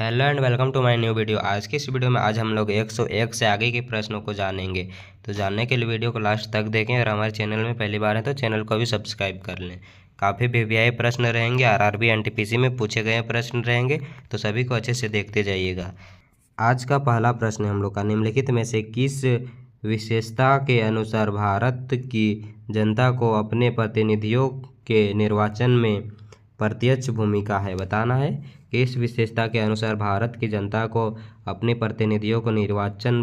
Hello and welcome to my new video. आज की इस वीडियो में हम लोग 101 से आगे के प्रश्नों को जानेंगे। तो जानने के लिए वीडियो को लास्ट तक देखें और हमारे चैनल में पहली बार है तो चैनल को भी सब्सक्राइब कर लें। काफ़ी वीवीआई प्रश्न रहेंगे, आरआरबी एनटीपीसी में पूछे गए प्रश्न रहेंगे, तो सभी को अच्छे से देखते जाइएगा। आज का पहला प्रश्न हम लोग का, निम्नलिखित में से किस विशेषता के अनुसार भारत की जनता को अपने प्रतिनिधियों के निर्वाचन में प्रत्यक्ष भूमिका है? बताना है कि इस विशेषता के अनुसार भारत की जनता को अपने प्रतिनिधियों को निर्वाचन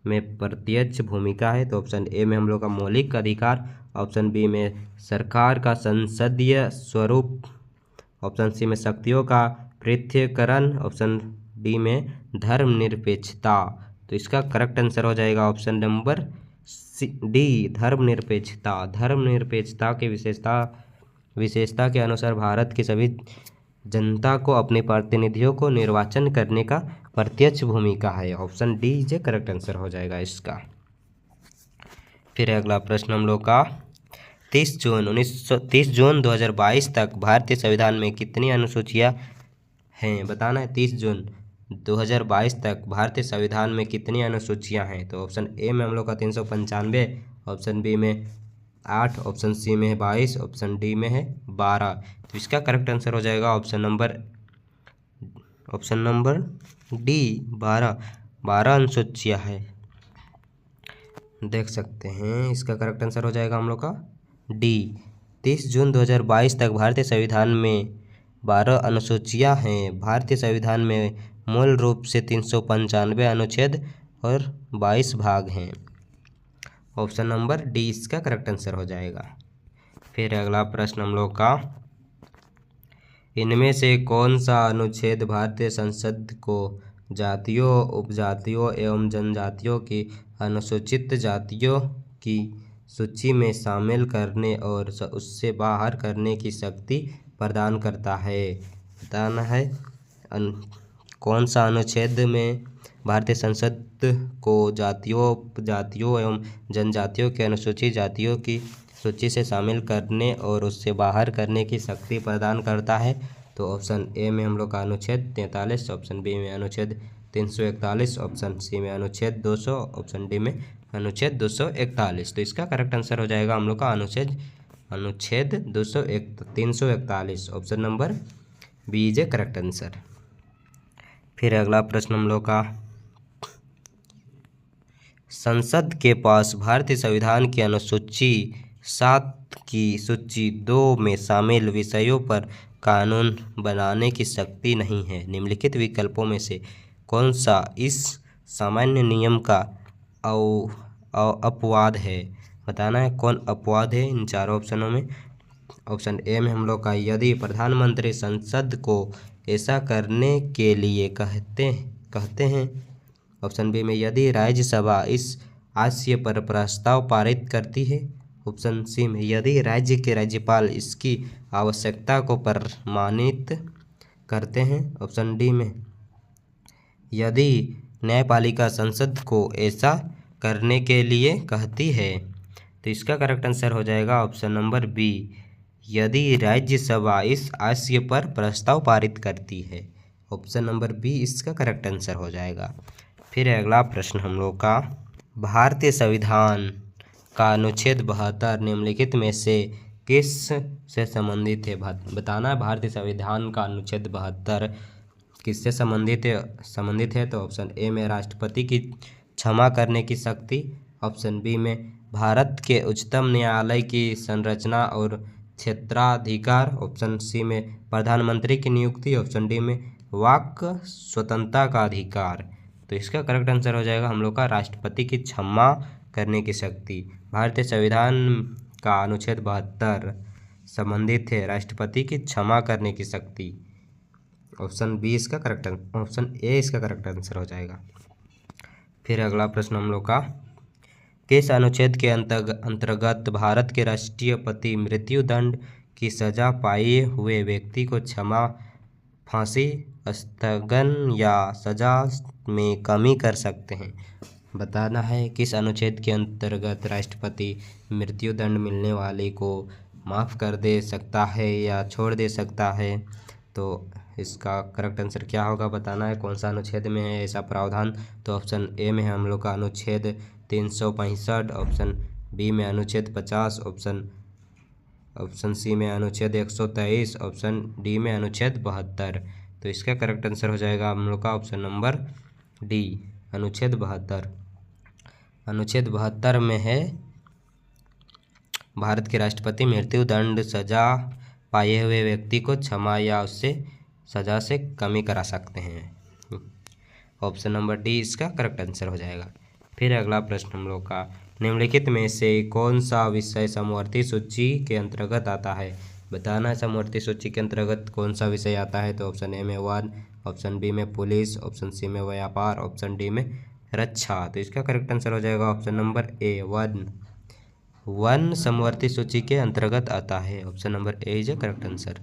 में प्रत्यक्ष भूमिका है। तो ऑप्शन ए में हम लोग का मौलिक अधिकार, ऑप्शन बी में सरकार का संसदीय स्वरूप, ऑप्शन सी में शक्तियों का पृथक्करण, ऑप्शन डी में धर्मनिरपेक्षता। तो इसका करेक्ट आंसर हो जाएगा ऑप्शन नंबर डी, धर्मनिरपेक्षता। धर्मनिरपेक्षता की विशेषता के अनुसार भारत की सभी जनता को अपने प्रतिनिधियों को निर्वाचन करने का प्रत्यक्ष भूमिका है। Option D J correct answer हो जाएगा इसका। फिर अगला प्रश्न हम लोग का, 30 जून 2022 तक भारतीय संविधान में कितनी अनुसूचियां हैं? बताना है 30 जून 2022 तक भारतीय संविधान में कितनी अनुसूचियां हैं? तो ऑप्शन ए में हम लोग का 395, ऑप्शन बी में 8, ऑप्शन सी में है 22, ऑप्शन डी में है 12। तो इसका करेक्ट आंसर हो जाएगा ऑप्शन नंबर डी, 12 अनुसूचियां है। देख सकते हैं इसका करेक्ट आंसर हो जाएगा हम लोग का डी। 30 जून 2022 तक भारतीय संविधान में 12 अनुसूचियां हैं। भारतीय संविधान में मूल रूप से 395 अनुच्छेद और 22 भाग हैं। ऑप्शन नंबर डी इसका करेक्ट आंसर हो जाएगा। फिर अगला प्रश्न हम लोग का, इनमें से कौन सा अनुच्छेद भारतीय संसद को जातियों, उपजातियों एवं जनजातियों की अनुसूचित जातियों की सूची में शामिल करने और उससे बाहर करने की शक्ति प्रदान करता है? बताना है कौन सा अनुच्छेद में भारतीय संसद को जातियों, उपजातियों एवं जनजातियों के अनुसूचित जातियों की सूची से शामिल करने और उससे बाहर करने की शक्ति प्रदान करता है? तो ऑप्शन ए में हम लोग का अनुच्छेद 43, ऑप्शन बी में अनुच्छेद 341, ऑप्शन सी में अनुच्छेद 200, ऑप्शन डी में अनुच्छेद 241। तो इसका करेक्ट आंसर हो जाएगा हम लोग का अनुच्छेद 341, option number B is a correct answer. फिर अगला प्रश्न हम लोग का, संसद के पास भारतीय संविधान की अनुसूची 7 की सूची 2 में शामिल विषयों पर कानून बनाने की शक्ति नहीं है। निम्नलिखित विकल्पों में से कौन सा इस सामान्य नियम का अपवाद है? बताना है कौन अपवाद है इन चारों ऑप्शनों में। ऑप्शन ए में हम लोग का, यदि प्रधानमंत्री संसद को ऐसा करने के लिए कहते हैं। ऑप्शन बी में, यदि राज्यसभा इस आशय पर प्रस्ताव पारित करती है। ऑप्शन सी में, यदि राज्य के राज्यपाल इसकी आवश्यकता को प्रमाणित करते हैं। ऑप्शन डी में, यदि न्यायपालिका संसद को ऐसा करने के लिए कहती है। तो इसका करेक्ट आंसर हो जाएगा ऑप्शन नंबर बी, यदि राज्यसभा इस आशय पर प्रस्ताव पारित करती है। ऑप्शन नंबर बी इसका करेक्ट आंसर हो जाएगा। फिर अगला प्रश्न हम लोग का, भारतीय संविधान का अनुच्छेद 72 निम्नलिखित में से किस से संबंधित है? बताना है भारतीय संविधान का अनुच्छेद 72 किससे संबंधित है। तो ऑप्शन ए में राष्ट्रपति की क्षमा करने की शक्ति, ऑप्शन बी में भारत के उच्चतम न्यायालय की संरचना और क्षेत्राधिकार, ऑप्शन सी में प्रधानमंत्री की नियुक्ति, ऑप्शन डी में वाक स्वतंत्रता का अधिकार। तो इसका करेक्ट आंसर हो जाएगा हम लोग का राष्ट्रपति की क्षमा करने की शक्ति। भारतीय संविधान का अनुच्छेद 72 संबंधित है राष्ट्रपति की क्षमा करने की शक्ति। ऑप्शन बी इसका करेक्ट, ऑप्शन ए इसका करेक्ट आंसर हो जाएगा। फिर अगला प्रश्न हम लोग का, किस अनुच्छेद के अंतर्गत भारत के राष्ट्रपति मृत्युदंड की सजा पाए हुए व्यक्ति को क्षमा, फांसी, स्थगन या सजा में कमी कर सकते हैं? बताना है किस अनुच्छेद के अंतर्गत राष्ट्रपति मृत्युदंड मिलने वाले को माफ़ कर दे सकता है या छोड़ दे सकता है। तो इसका करेक्ट आंसर क्या होगा बताना है। कौन सा अनुच्छेद में है ऐसा प्रावधान? तो ऑप्शन ए में है हम लोग का अनुच्छेद 365, ऑप्शन बी में अनुच्छेद 50, ऑप्शन सी में अनुच्छेद 123, ऑप्शन डी में अनुच्छेद 72। तो इसका करेक्ट आंसर हो जाएगा हम लोग का ऑप्शन नंबर डी, अनुच्छेद 72। अनुच्छेद 72 में है भारत के राष्ट्रपति मृत्यु दंड सजा पाए हुए व्यक्ति को क्षमा या उससे सजा से कमी करा सकते हैं। ऑप्शन नंबर डी इसका करेक्ट आंसर हो जाएगा। फिर अगला प्रश्न हम लोग का, निम्नलिखित में से कौन सा विषय समवर्ती सूची के अंतर्गत आता है? बताना है समवर्ती सूची के अंतर्गत कौन सा विषय आता है। तो ऑप्शन ए में वन, ऑप्शन बी में पुलिस, ऑप्शन सी में व्यापार, ऑप्शन डी में रक्षा। तो इसका करेक्ट आंसर हो जाएगा ऑप्शन नंबर ए, वन समवर्ती सूची के अंतर्गत आता है। Option number A is correct answer.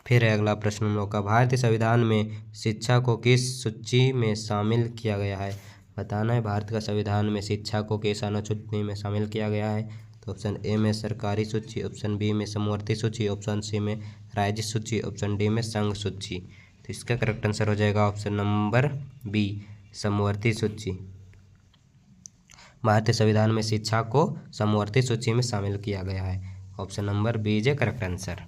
फिर अगला प्रश्न हम लोग का, भारतीय संविधान में शिक्षा को किस सूची में शामिल किया गया है? बताना है भारत का संविधान में शिक्षा को किस अनुसूची में शामिल किया गया है। तो ऑप्शन ए में सरकारी सूची, ऑप्शन बी में समवर्ती सूची, ऑप्शन सी में राज्य सूची, ऑप्शन डी में संघ सूची। तो इसका करेक्ट आंसर हो जाएगा ऑप्शन नंबर बी, समवर्ती सूची। भारतीय संविधान में शिक्षा को समवर्ती सूची में शामिल किया गया है। Option number B is correct answer.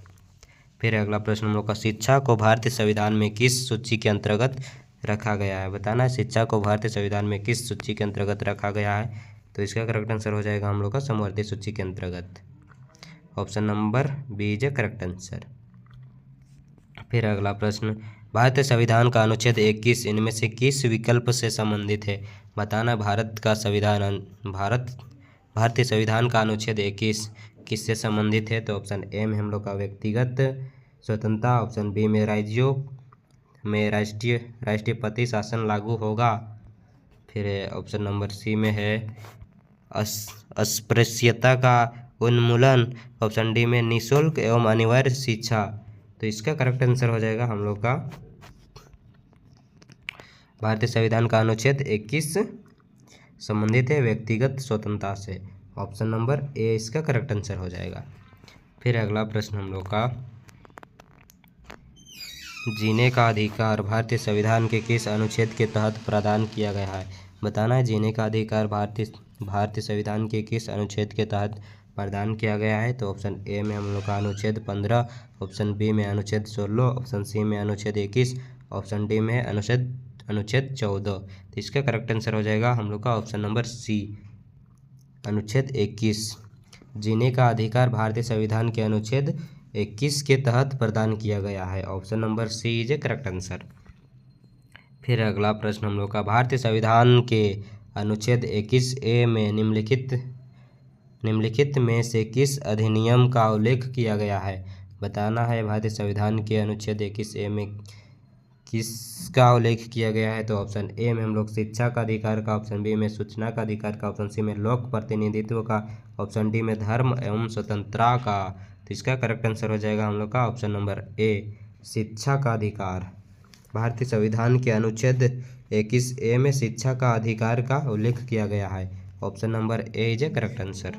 फिर अगला प्रश्न हम लोग का, शिक्षा को भारतीय संविधान में किस सूची के अंतर्गत रखा गया है? बताना है शिक्षा को भारतीय संविधान में किस सूची के अंतर्गत रखा गया है। तो इसका करेक्ट आंसर हो जाएगा हम लोग का समवर्ती सूची के अंतर्गत। Option number B is correct answer. फिर अगला प्रश्न, भारतीय संविधान का अनुच्छेद 21 इनमें से किस विकल्प से संबंधित है? बताना भारतीय संविधान का अनुच्छेद 21 किससे संबंधित है। तो ऑप्शन ए में हम लोग का व्यक्तिगत स्वतंत्रता, ऑप्शन बी में राज्यों में राष्ट्रपति शासन लागू होगा, फिर ऑप्शन नंबर सी में है अस्पृश्यता का उन्मूलन, ऑप्शन डी में निःशुल्क एवं अनिवार्य शिक्षा। तो इसका करेक्ट आंसर हो जाएगा हम लोग का भारतीय संविधान का अनुच्छेद 21 संबंधित है व्यक्तिगत स्वतंत्रता से। ऑप्शन नंबर ए इसका करेक्ट आंसर हो जाएगा। फिर अगला प्रश्न हम लोग का, जीने का अधिकार भारतीय संविधान के किस अनुच्छेद के तहत प्रदान किया गया है? बताना है जीने का अधिकार भारतीय संविधान के किस अनुच्छेद के तहत प्रदान किया गया है। तो ऑप्शन ए में हम लोग का अनुच्छेद 15, ऑप्शन बी में अनुच्छेद 16, ऑप्शन सी में अनुच्छेद 21, ऑप्शन डी में अनुच्छेद 14। तो इसका करेक्ट आंसर हो जाएगा हम लोग का ऑप्शन नंबर सी, अनुच्छेद 21। जीने का अधिकार भारतीय संविधान के अनुच्छेद 21 के तहत प्रदान किया गया है। Option number C is a correct answer. फिर अगला प्रश्न हम लोग का, भारतीय संविधान के अनुच्छेद 21A में निम्नलिखित में से किस अधिनियम का उल्लेख किया गया है? बताना है भारतीय संविधान के अनुच्छेद 21A में किसका उल्लेख किया गया है। तो ऑप्शन ए में हम लोग शिक्षा का अधिकार का, ऑप्शन बी में सूचना का अधिकार का, ऑप्शन सी में लोक प्रतिनिधित्व का, ऑप्शन डी में धर्म एवं स्वतंत्रता का। तो इसका करेक्ट आंसर हो जाएगा हम लोग का ऑप्शन नंबर ए, शिक्षा का अधिकार। भारतीय संविधान के अनुच्छेद 21A में शिक्षा का अधिकार का उल्लेख किया गया है। Option number A is a correct answer.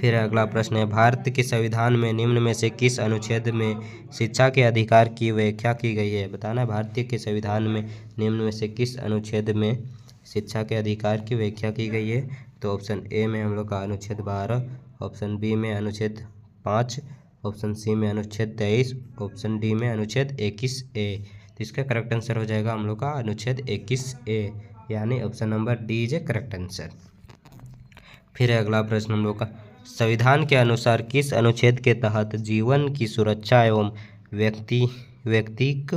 फिर अगला प्रश्न है, भारत के संविधान में निम्न में से किस अनुच्छेद में शिक्षा के अधिकार की व्याख्या की गई है? बताना है भारतीय के संविधान में निम्न में से किस अनुच्छेद में शिक्षा के अधिकार की व्याख्या की गई है। तो ऑप्शन ए में हम लोग का अनुच्छेद 12, ऑप्शन बी में अनुच्छेद 5, ऑप्शन सी में अनुच्छेद 23, ऑप्शन डी में अनुच्छेद 21A। तो इसका करेक्ट आंसर हो जाएगा हम लोग का अनुच्छेद 21A, यानी option number D is a correct answer. फिर अगला प्रश्न हम लोग का, संविधान के अनुसार किस अनुच्छेद के तहत जीवन की सुरक्षा एवं व्यक्तिक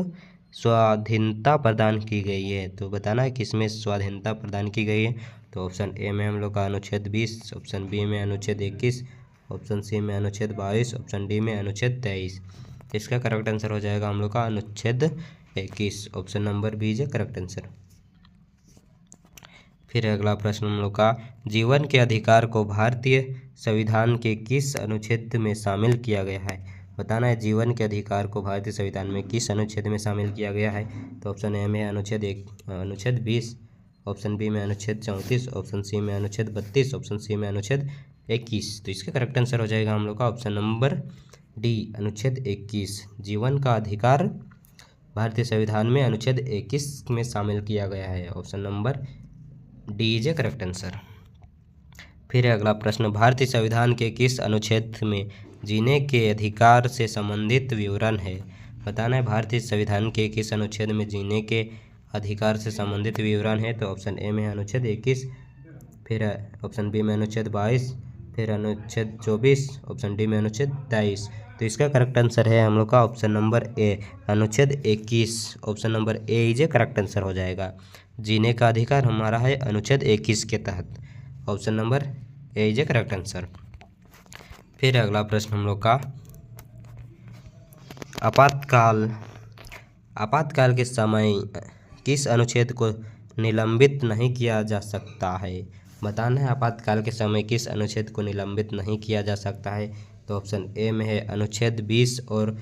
स्वाधीनता प्रदान की गई है? तो बताना है किसमें स्वाधीनता प्रदान की गई है। तो ऑप्शन ए में हम लोग का अनुच्छेद 20, ऑप्शन बी में अनुच्छेद 21, ऑप्शन सी में अनुच्छेद 22, ऑप्शन डी में अनुच्छेद 23। इसका करेक्ट आंसर हो जाएगा हम लोग का अनुच्छेद 21, option number B is correct answer. फिर अगला प्रश्न हम लोग का, जीवन के अधिकार को भारतीय संविधान के किस अनुच्छेद में शामिल किया गया है? बताना है जीवन के अधिकार को भारतीय संविधान में किस अनुच्छेद में शामिल किया गया है। तो ऑप्शन ए में अनुच्छेद 20, ऑप्शन बी में अनुच्छेद 34, ऑप्शन सी में अनुच्छेद 32, ऑप्शन सी में अनुच्छेद 21। तो इसका करेक्ट आंसर हो जाएगा हम लोग का ऑप्शन नंबर डी, अनुच्छेद 21। जीवन का अधिकार भारतीय संविधान में अनुच्छेद 21 में शामिल किया गया है। Option number D is a correct answer. फिर अगला प्रश्न, भारतीय संविधान के किस अनुच्छेद में जीने के अधिकार से संबंधित विवरण है? बताना है भारतीय संविधान के किस अनुच्छेद में जीने के अधिकार से संबंधित विवरण है। तो ऑप्शन ए में अनुच्छेद 21, फिर ऑप्शन बी में अनुच्छेद 22, फिर अनुच्छेद 24, ऑप्शन डी में अनुच्छेद 23। तो इसका करेक्ट आंसर है हम लोग का ऑप्शन नंबर ए, अनुच्छेद 21। Option number A is a correct answer हो जाएगा। जीने का अधिकार हमारा है अनुच्छेद 21 के तहत। Option number A is a correct answer. फिर अगला प्रश्न हम लोग का, आपातकाल के समय किस अनुच्छेद को निलंबित नहीं किया जा सकता है? बताना है आपातकाल के समय किस अनुच्छेद को निलंबित नहीं किया जा सकता है। तो ऑप्शन ए में है अनुच्छेद 20 और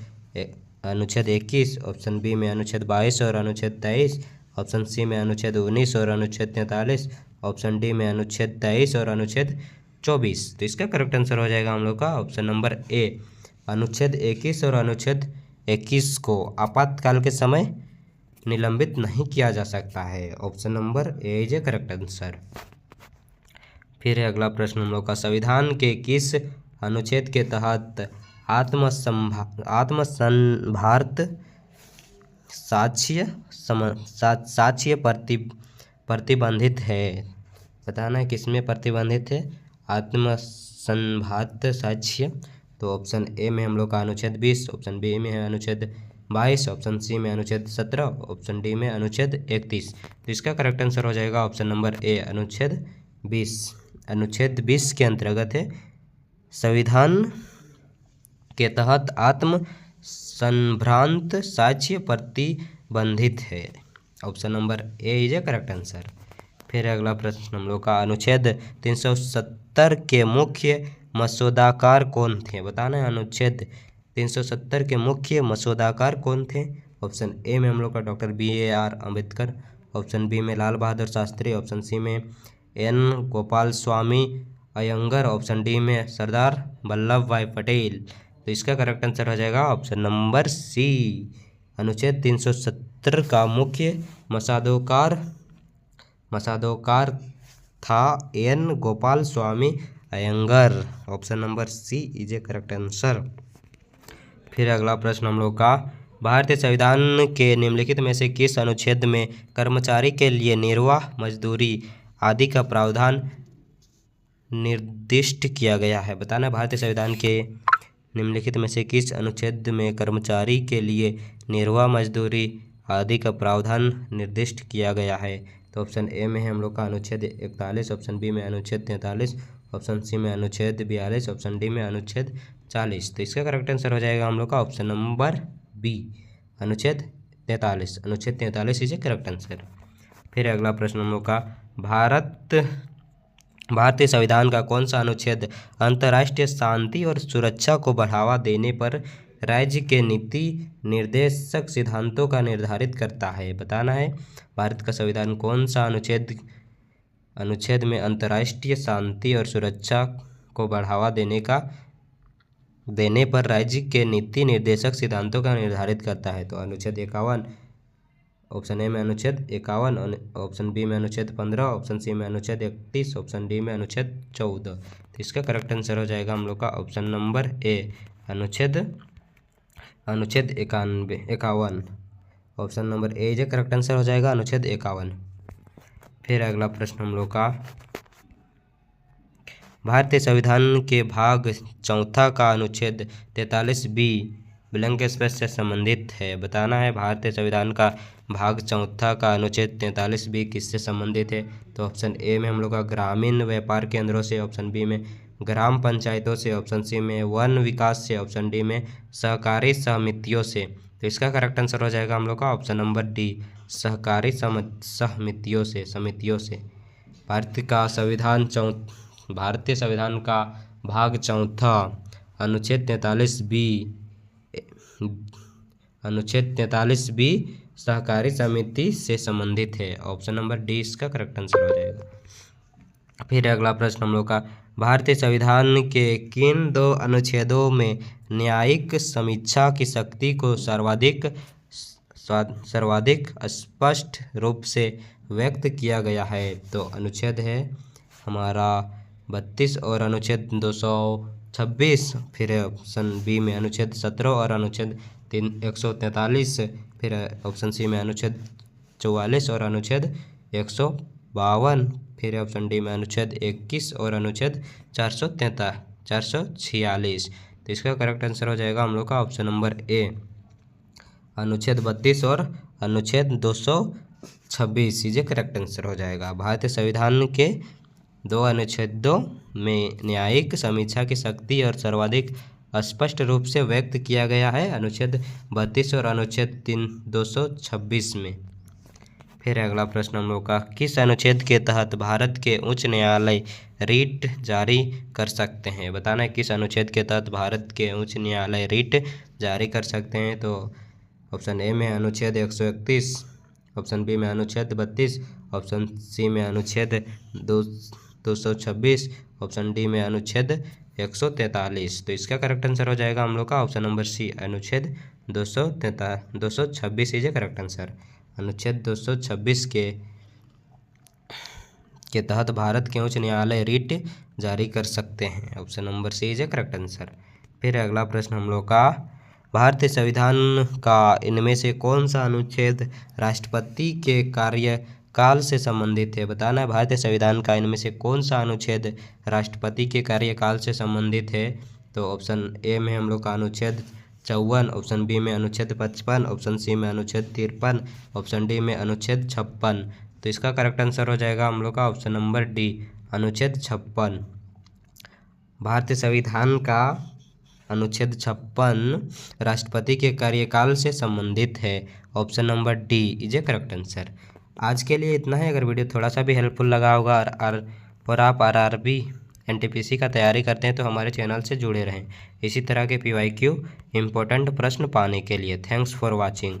अनुच्छेद 21, ऑप्शन बी में अनुच्छेद 22 और अनुच्छेद 23, ऑप्शन सी में अनुच्छेद 19 और अनुच्छेद 43, ऑप्शन डी में अनुच्छेद 23 और अनुच्छेद 24। तो इसका करेक्ट आंसर हो जाएगा हम लोग का ऑप्शन नंबर ए, अनुच्छेद 21 और अनुच्छेद 21 को आपातकाल के समय निलंबित नहीं किया जा सकता है। Option number A is a correct answer. फिर है अगला प्रश्न हम लोग का, संविधान के किस अनुच्छेद के तहत आत्मसंभार्त साक्ष्य प्रतिबंधित है? बताना है किसमें प्रतिबंधित है आत्मसंभार्त साक्ष्य। तो ऑप्शन ए में हम लोग का अनुच्छेद 20, ऑप्शन बी में है अनुच्छेद 22, ऑप्शन सी में अनुच्छेद 17, ऑप्शन डी में अनुच्छेद 31। तो इसका करेक्ट आंसर हो जाएगा ऑप्शन नंबर ए, अनुच्छेद 20। अनुच्छेद 20 के अंतर्गत है संविधान के तहत आत्म संभ्रांत साक्ष्य प्रतिबंधित है। Option number A is a correct answer. फिर अगला प्रश्न हम लोग का, अनुच्छेद 370 के मुख्य मसौदाकार कौन थे? बताना है अनुच्छेद 370 के मुख्य मसौदाकार कौन थे? ऑप्शन ए में हम लोग का doctor BAR Ambedkar, option B में लाल बहादुर शास्त्री, ऑप्शन सी में N Gopal Swami Ayyangar, option D में सरदार वल्लभ भाई पटेल। तो इसका करेक्ट आंसर हो जाएगा ऑप्शन नंबर सी, अनुच्छेद 370 का मुख्य मसौदाकार था N Gopal Swami Ayyangar. Option number C is a correct answer. फिर अगला प्रश्न हम लोग का, भारतीय संविधान के निम्नलिखित में से किस अनुच्छेद में कर्मचारी के लिए निर्वाह मजदूरी आदि का प्रावधान निर्दिष्ट किया गया है? बताना भारतीय संविधान के निम्नलिखित में से किस अनुच्छेद में कर्मचारी के लिए निर्वाह मजदूरी आदि का प्रावधान निर्दिष्ट किया गया है? तो ऑप्शन ए में है हम लोग का अनुच्छेद 41, ऑप्शन बी में अनुच्छेद 43, ऑप्शन सी में अनुच्छेद 42, ऑप्शन डी में अनुच्छेद 40। तो इसका करेक्ट आंसर हो जाएगा हम लोग का ऑप्शन नंबर बी, अनुच्छेद 43। अनुच्छेद 43 इज ए करेक्ट आंसर। फिर अगला प्रश्न हम लोग का, भारतीय संविधान का कौन सा अनुच्छेद अंतर्राष्ट्रीय शांति और सुरक्षा को बढ़ावा देने पर राज्य के नीति निर्देशक सिद्धांतों का निर्धारित करता है? बताना है भारत का संविधान कौन सा अनुच्छेद में अंतर्राष्ट्रीय शांति और सुरक्षा को बढ़ावा देने पर राज्य के नीति निर्देशक सिद्धांतों का निर्धारित करता है? तो अनुच्छेद 51, ऑप्शन ए में अनुच्छेद 51, ऑप्शन बी में अनुच्छेद 15, ऑप्शन सी में अनुच्छेद 31, ऑप्शन डी में अनुच्छेद 14। तो इसका करेक्ट आंसर हो जाएगा हम लोग का ऑप्शन नंबर ए, अनुच्छेद 51। Option number A is correct answer हो जाएगा, अनुच्छेद 51। फिर अगला प्रश्न हम लोग का, भारतीय संविधान के भाग 4 का अनुच्छेद 43B ब्लैंक स्पेस से संबंधित है? बताना है भारतीय संविधान का भाग 4 का अनुच्छेद 43B किससे संबंधित है? तो ऑप्शन ए में हम लोग का ग्रामीण व्यापार केंद्रों से, ऑप्शन बी में ग्राम पंचायतों से, ऑप्शन सी में वन विकास से, ऑप्शन डी में सहकारी समितियों से। तो इसका करेक्ट आंसर हो जाएगा हम लोग का ऑप्शन नंबर डी, सहकारी समितियों से। भारतीय संविधान का भाग 4 अनुच्छेद 43B सहकारी समिति से संबंधित है। ऑप्शन नंबर डी इसका करेक्ट आंसर हो जाएगा। फिर अगला प्रश्न हम लोग का, भारतीय संविधान के किन 2 अनुच्छेदों में न्यायिक समीक्षा की शक्ति को सर्वाधिक स्पष्ट रूप से व्यक्त किया गया है? तो अनुच्छेद है हमारा 32 और अनुच्छेद 226। फिर ऑप्शन बी में अनुच्छेद 17 और अनुच्छेद 143। फिर ऑप्शन सी में अनुच्छेद 44 और अनुच्छेद 152। फिर ऑप्शन डी में अनुच्छेद 21 और अनुच्छेद 446। तो इसका करेक्ट आंसर हो जाएगा हम लोग का ऑप्शन नंबर ए, अनुच्छेद 32 और अनुच्छेद 226। ये करेक्ट आंसर हो जाएगा। भारतीय संविधान के 2 अनुच्छेदों में न्यायिक समीक्षा की शक्ति और सर्वाधिक स्पष्ट रूप से व्यक्त किया गया है अनुच्छेद 32 और अनुच्छेद 226 में। फिर अगला प्रश्न हम लोग का, किस अनुच्छेद के तहत भारत के उच्च न्यायालय रिट जारी कर सकते हैं? बताना है किस अनुच्छेद के तहत भारत के उच्च न्यायालय रिट जारी कर सकते हैं। तो ऑप्शन ए में अनुच्छेद 131, ऑप्शन बी में अनुच्छेद 32, ऑप्शन सी में अनुच्छेद 226, ऑप्शन डी में अनुच्छेद 143। तो इसका करेक्ट आंसर हो जाएगा हम लोग का ऑप्शन नंबर सी, अनुच्छेद 226 इज करेक्ट आंसर। अनुच्छेद 226 के तहत भारत के उच्च न्यायालय रिट जारी कर सकते हैं। Option number C is correct answer. फिर अगला प्रश्न हम लोग का, भारतीय संविधान का इनमें से कौन सा अनुच्छेद राष्ट्रपति के कार्यकाल से संबंधित है? बताना है भारतीय संविधान का इनमें से कौन सा अनुच्छेद राष्ट्रपति के कार्यकाल से संबंधित है। तो ऑप्शन ए में हम लोग का अनुच्छेद 54, ऑप्शन बी में अनुच्छेद 55, ऑप्शन सी में अनुच्छेद 53, ऑप्शन डी में अनुच्छेद 56। तो इसका करेक्ट आंसर हो जाएगा हम लोग का ऑप्शन नंबर डी, अनुच्छेद 56। भारतीय संविधान का अनुच्छेद 56 राष्ट्रपति के कार्यकाल से संबंधित है। Option number D is a correct answer. आज के लिए इतना है। अगर वीडियो थोड़ा सा भी हेल्पफुल लगा होगा और आप आरआरबी एनटीपीसी का तैयारी करते हैं तो हमारे चैनल से जुड़े रहें इसी तरह के PYQ इम्पोर्टेंट प्रश्न पाने के लिए। Thanks for watching.